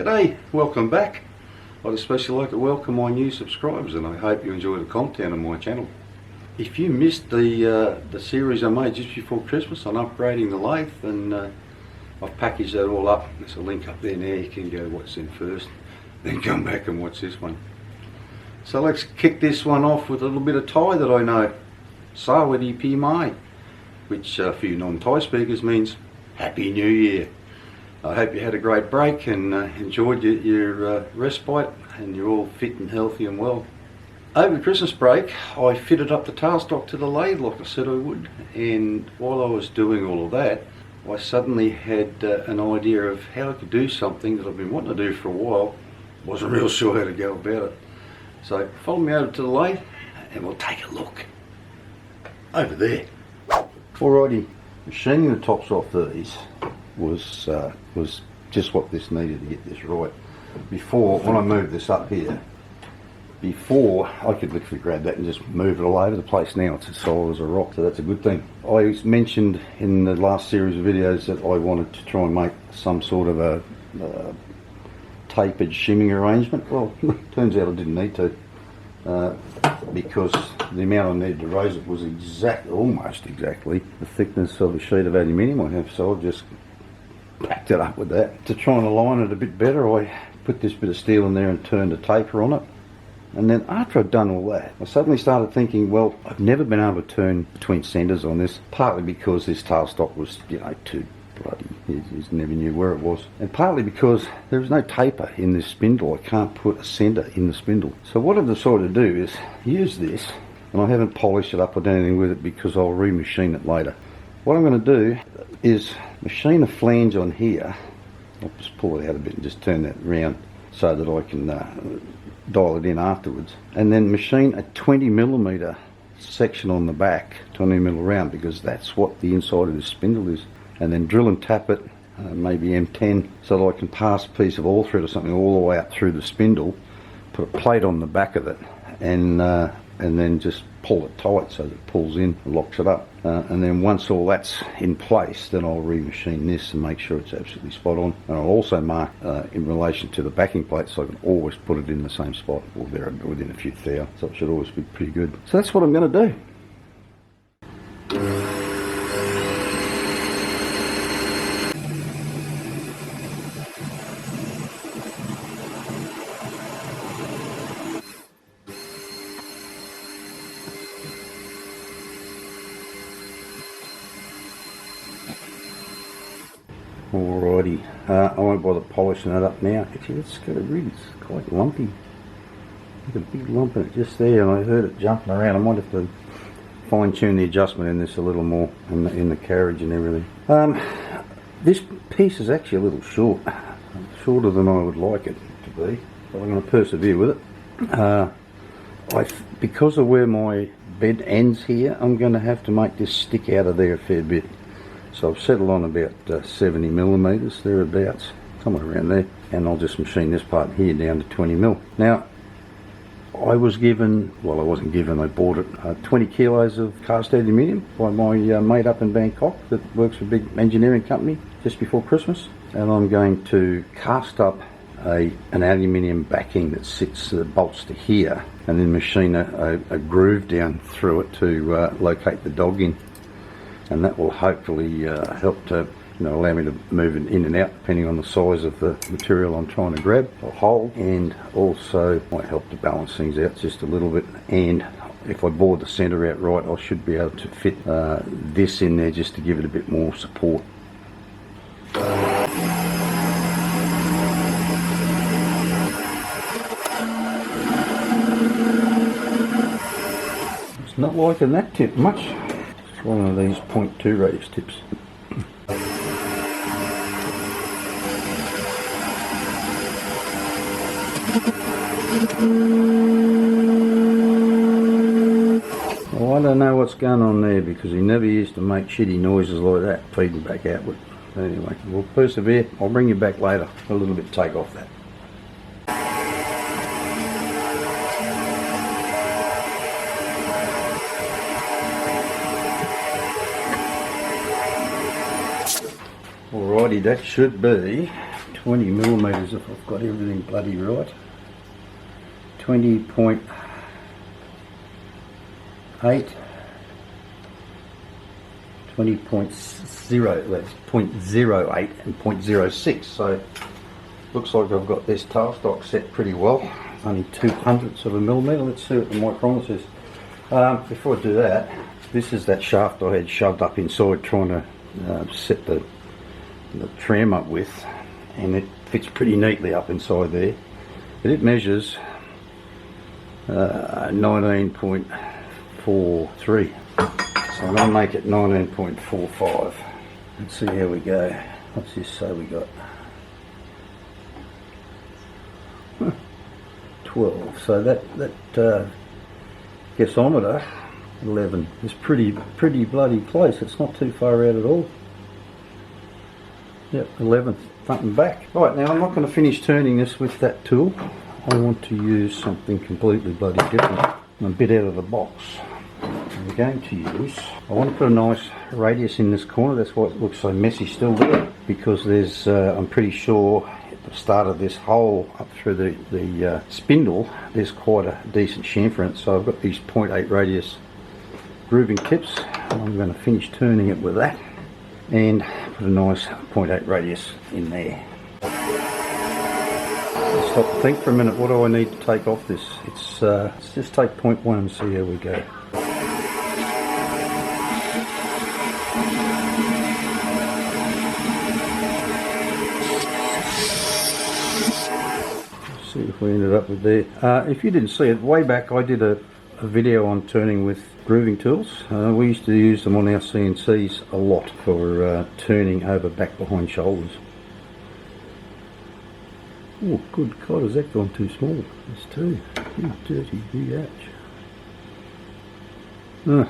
G'day, welcome back. I'd especially like to welcome my new subscribers, and I hope you enjoy the content on my channel. If you missed the series I made just before Christmas on upgrading the lathe, and I've packaged that all up. There's a link up there now. You can go watch them first, then come back and watch this one. So let's kick this one off with a little bit of Thai that I know. Sawadi Pi Mai, which for you non-Thai speakers means Happy New Year. I hope you had a great break and enjoyed your respite, and you're all fit and healthy and well. Over the Christmas break, I fitted up the tailstock to the lathe like I said I would, and while I was doing all of that, I suddenly had an idea of how I could do something that I've been wanting to do for a while. Wasn't real sure how to go about it. So follow me over to the lathe and we'll take a look. Over there. Alrighty, machining the tops off these was just what this needed to get this right. Before, when I moved this up here, before I could literally grab that and just move it all over the place. Now it's as solid as a rock, so that's a good thing. I mentioned in the last series of videos that I wanted to try and make some sort of a tapered shimming arrangement. Well, turns out I didn't need to, because the amount I needed to raise it was almost exactly the thickness of a sheet of aluminium I have, so I've just packed it up with that. To try and align it a bit better, I put this bit of steel in there and turned a taper on it. And then after I'd done all that, I suddenly started thinking, well, I've never been able to turn between centres on this, partly because this tailstock was, too bloody, you just never knew where it was. And partly because there was no taper in this spindle. I can't put a centre in the spindle. So what I've decided to do is use this, and I haven't polished it up or done anything with it because I'll remachine it later. What I'm going to do is machine a flange on here. I'll just pull it out a bit and just turn that around so that I can dial it in afterwards, and then machine a 20mm section on the back, 20mm round, because that's what the inside of this spindle is, and then drill and tap it, maybe M10, so that I can pass a piece of oil thread or something all the way up through the spindle, put a plate on the back of it, and then just pull it tight so that it pulls in and locks it up. And then once all that's in place, then I'll remachine this and make sure it's absolutely spot on. And I'll also mark in relation to the backing plate, so I can always put it in the same spot, or there within a few thou. So it should always be pretty good. So that's what I'm going to do. Alrighty, I won't bother polishing it up now. Actually, it's got a really quite lumpy. There's a big lump in it just there, and I heard it jumping around. I might have to fine tune the adjustment in this a little more, in the carriage and everything. This piece is actually a little short, shorter than I would like it to be, but I'm going to persevere with it. Because of where my bed ends here, I'm going to have to make this stick out of there a fair bit. So I've settled on about 70mm, thereabouts, somewhere around there, and I'll just machine this part here down to 20mm. Now, I was given, well, I wasn't given, I bought it, 20 kilos of cast aluminium by my mate up in Bangkok that works for a big engineering company just before Christmas, and I'm going to cast up an aluminium backing that sits, bolts to here, and then machine a groove down through it to locate the dog in. And that will hopefully help to allow me to move it in and out depending on the size of the material I'm trying to grab or hold, and also might help to balance things out just a little bit. And if I bore the centre out right, I should be able to fit this in there just to give it a bit more support. It's not liking that tip much. One of these 0.2 radius tips. Well, I don't know what's going on there, because he never used to make shitty noises like that, feeding back outward. Anyway, we'll persevere. I'll bring you back later. A little bit take off that. Alrighty, that should be 20 millimeters if I've got everything bloody right. 20.8, 20.0, that's 0.08 and 0.06. So looks like I've got this tailstock set pretty well. Only 2/100ths of a millimeter. Let's see what the micrometer is. Before I do that, this is that shaft I had shoved up inside trying to set the tram up with, and it fits pretty neatly up inside there. But it measures 19.43. So I'm going to make it 19.45. Let's see how we go. What's this say we got? 12. So that gasometer 11 is pretty bloody close. It's not too far out at all. Yep, 11 front and back. Right, now I'm not going to finish turning this with that tool. I want to use something completely bloody different. I'm a bit out of the box. I'm going to use, I want to put a nice radius in this corner. That's why it looks so messy still there, because there's I'm pretty sure at the start of this hole up through the spindle there's quite a decent chamfer in it. So I've got these 0.8 radius grooving tips. I'm going to finish turning it with that and put a nice 0.8 radius in there. Stop and think for a minute, what do I need to take off this? Let's just take 0.1 and see how we go. Let's see if we ended up with there. If you didn't see it, way back I did a video on turning with grooving tools. We used to use them on our CNCs a lot for turning over back behind shoulders. Oh, good God, has that gone too small? It's too. You dirty big ouch. Yeah,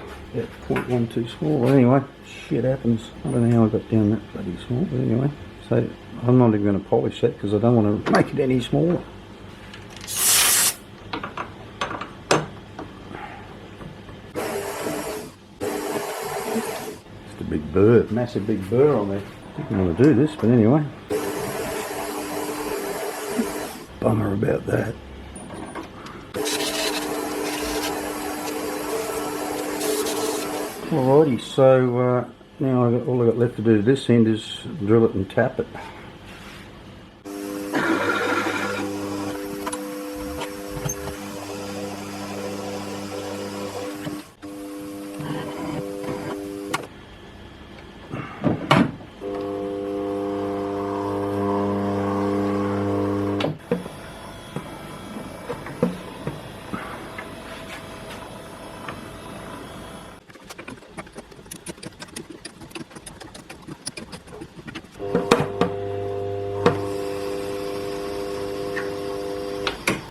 0.1 too small. Well, anyway, shit happens. I don't know how I got down that bloody small, but anyway. So I'm not even going to polish that because I don't want to make it any smaller. Just a big burr, massive big burr on there. I didn't want to do this, but anyway. Bummer about that. Alrighty, so now all I've got left to do to this end is drill it and tap it.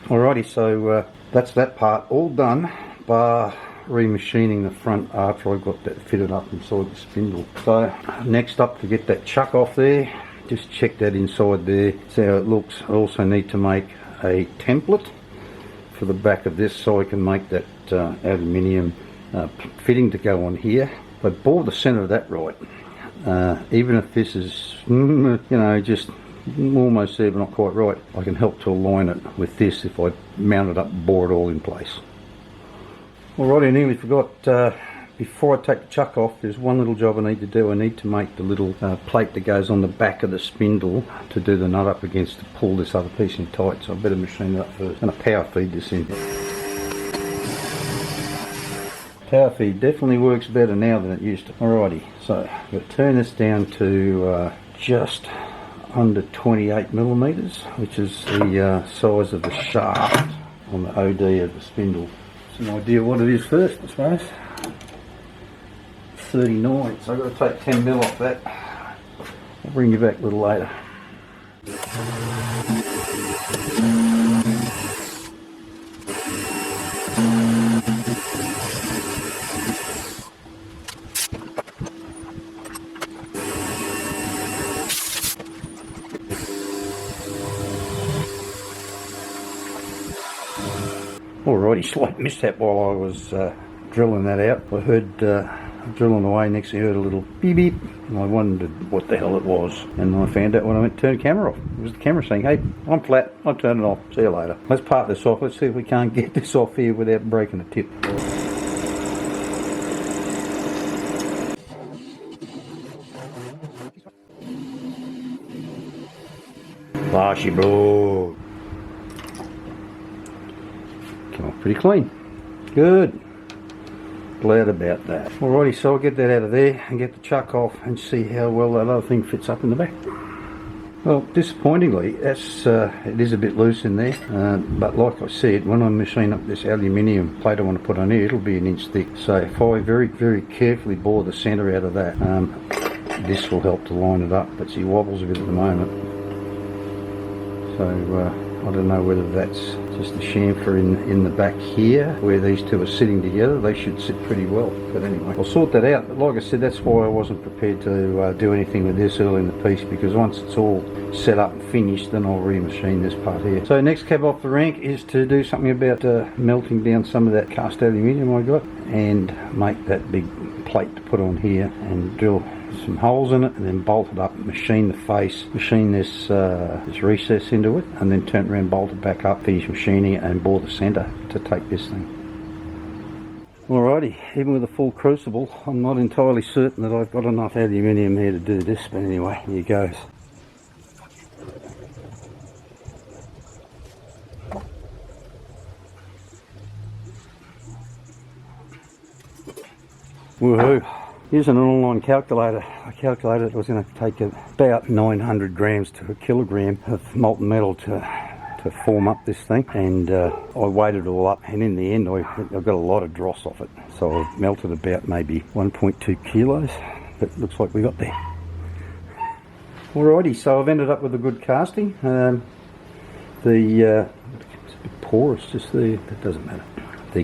Alrighty, so that's that part all done, bar remachining the front after I got that fitted up inside the spindle. So next up, to get that chuck off there, just check that inside there, see how it looks. I also need to make a template for the back of this so I can make that aluminium fitting to go on here. I bore the centre of that right, even if this is, you know, just almost there but not quite right, I can help to align it with this if I mount it up and bore it all in place. Alrighty, I nearly forgot, before I take the chuck off, there's one little job I need to do. I need to make the little plate that goes on the back of the spindle to do the nut up against to pull this other piece in tight, so I better machine it up first. I'm going to power feed this in. Power feed definitely works better now than it used to. Alrighty, so I'm going to turn this down to just under 28 millimeters, which is the size of the shaft on the OD of the spindle. It's an idea what it is first, I suppose. 39, so I've got to take 10 mil off that. I'll bring you back a little later. Alrighty, slight mishap while I was drilling that out. I heard a drilling away. Next thing I heard a little beep beep, and I wondered what the hell it was. And I found out when I went to turn the camera off. It was the camera saying, "Hey, I'm flat. I'll turn it off. See you later." Let's part this off. Let's see if we can't get this off here without breaking a tip. Flashy broad. Come on, pretty clean. Good. Glad about that. Alrighty, so I'll get that out of there and get the chuck off and see how well that other thing fits up in the back. Well, disappointingly, that's it is a bit loose in there, but like I said, when I machine up this aluminium plate I want to put on here, it'll be an inch thick. So if I very, very carefully bore the centre out of that, this will help to line it up. But see, wobbles a bit at the moment. So I don't know whether that's just the chamfer in the back here where these two are sitting together. They should sit pretty well, but anyway, I'll sort that out. But like I said, that's why I wasn't prepared to do anything with this early in the piece, because once it's all set up and finished, then I'll remachine this part here. So next cab off the rank is to do something about melting down some of that cast aluminium I got and make that big plate to put on here and drill some holes in it and then bolt it up, machine the face, machine this recess into it, and then turn it around, bolt it back up, finish machining it and bore the centre to take this thing. Alrighty, even with a full crucible, I'm not entirely certain that I've got enough aluminium here to do this, but anyway, here goes. Woohoo! Using an online calculator, I calculated it was going to take about 900 grams to a kilogram of molten metal to form up this thing, and I weighed it all up, and in the end I got a lot of dross off it, so I melted about maybe 1.2 kilos, but looks like we got there. Alrighty, so I've ended up with a good casting. It's a bit porous just there, that doesn't matter. The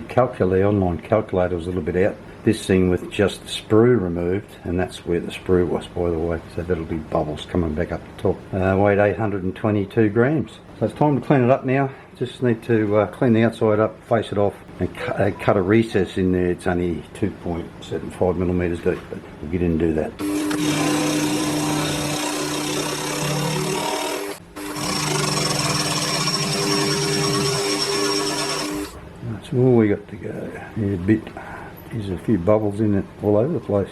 online calculator was a little bit out. This thing with just the sprue removed, and that's where the sprue was, by the way, so that'll be bubbles coming back up the top. Weighed 822 grams. So it's time to clean it up now. Just need to clean the outside up, face it off, and cut a recess in there. It's only 2.75 millimetres deep, but we'll get in and do that. That's all we got to go. Yeah, a bit. There's a few bubbles in it all over the place.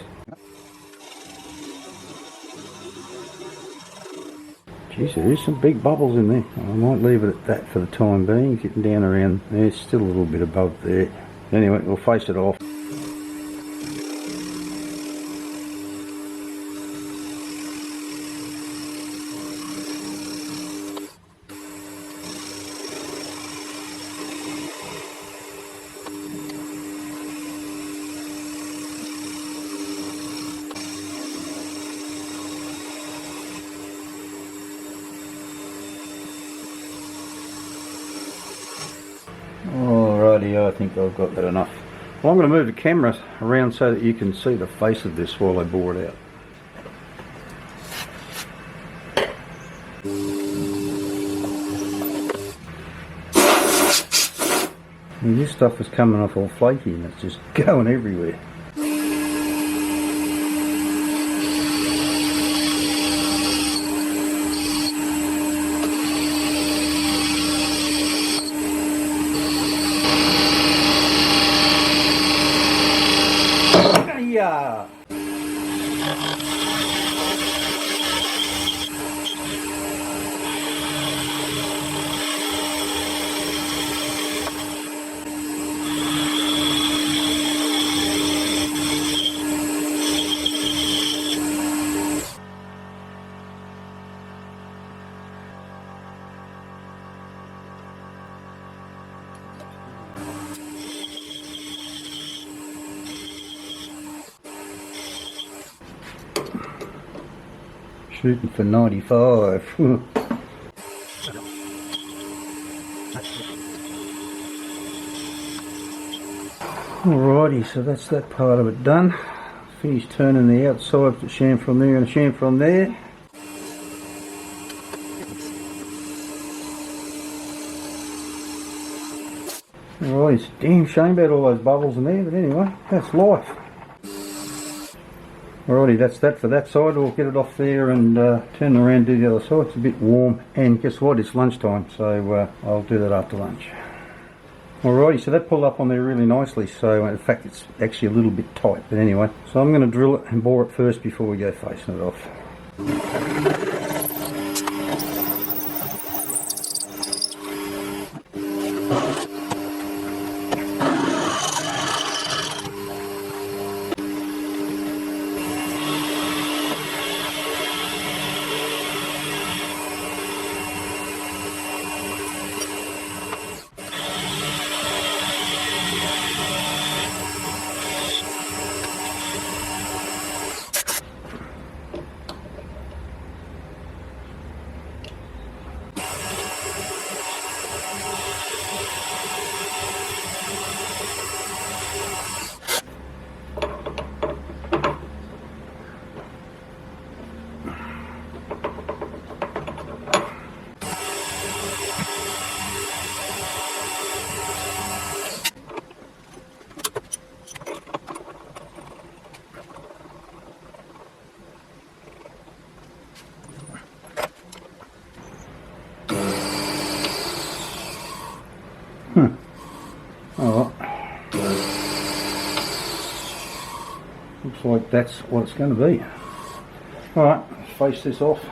Geez, there is some big bubbles in there. I might leave it at that for the time being, getting down around there. It's still a little bit above there. Anyway, we'll face it off. Alrighty, I think I've got that enough. Well, I'm going to move the camera around so that you can see the face of this while I bore it out. And this stuff is coming off all flaky and it's just going everywhere. Yeah. Shooting for 95. Alrighty, so that's that part of it done. Finished turning the outside, the chamfer on there and a chamfer on there. Alright, it's a damn shame about all those bubbles in there, but anyway, that's life. Alrighty, that's that for that side. We'll get it off there and turn around, do the other side. It's a bit warm, and guess what, it's lunchtime, so I'll do that after lunch. Alrighty, so that pulled up on there really nicely, so in fact it's actually a little bit tight, but anyway. So I'm going to drill it and bore it first before we go facing it off. Alright. Looks like that's what it's going to be. Alright, let's face this off.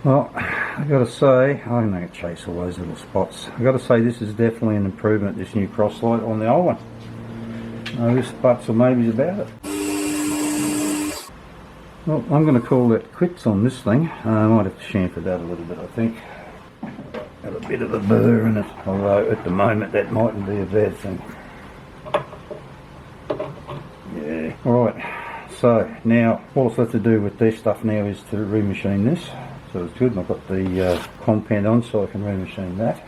Well, I've got to say, I'm going to chase all those little spots. I've got to say this is definitely an improvement, this new cross light on the old one. No ifs, buts or maybes about it. Well, I'm going to call that quits on this thing. I might have to chamfer that a little bit, I think. Got a bit of a burr in it, although at the moment that mightn't be a bad thing. Yeah. Alright, so now what's left to do with this stuff now is to remachine this. So it's good, and I've got the compound on so I can remachine that.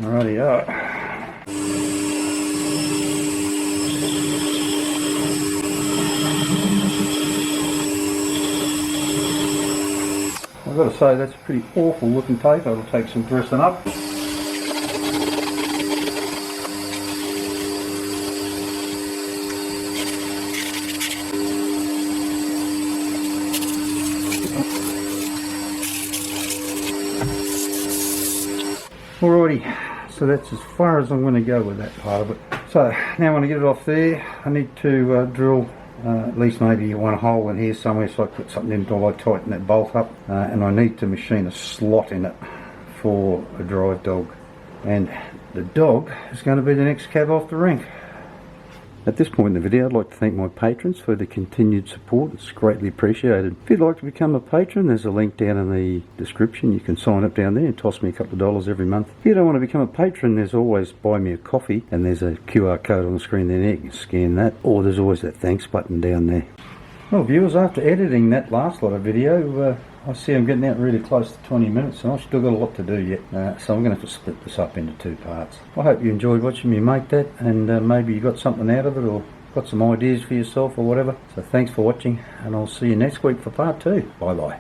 Rightio. I've got to say that's a pretty awful looking paper. It'll take some dressing up. Alrighty, so that's as far as I'm going to go with that part of it. So now when I get it off there, I need to drill at least maybe one hole in here somewhere so I put something in until I tighten that bolt up. And I need to machine a slot in it for a drive dog. And the dog is going to be the next cab off the rank. At this point in the video, I'd like to thank my patrons for the continued support. It's greatly appreciated. If you'd like to become a patron, there's a link down in the description. You can sign up down there and toss me a couple of dollars every month. If you don't want to become a patron, there's always Buy Me a Coffee, and there's a QR code on the screen there. You can scan that, or there's always that thanks button down there. Well, viewers, after editing that last lot of video, I see I'm getting out really close to 20 minutes, and I've still got a lot to do yet, so I'm going to have to split this up into two parts. I hope you enjoyed watching me make that, and maybe you got something out of it, or got some ideas for yourself or whatever. So thanks for watching, and I'll see you next week for part 2. Bye bye.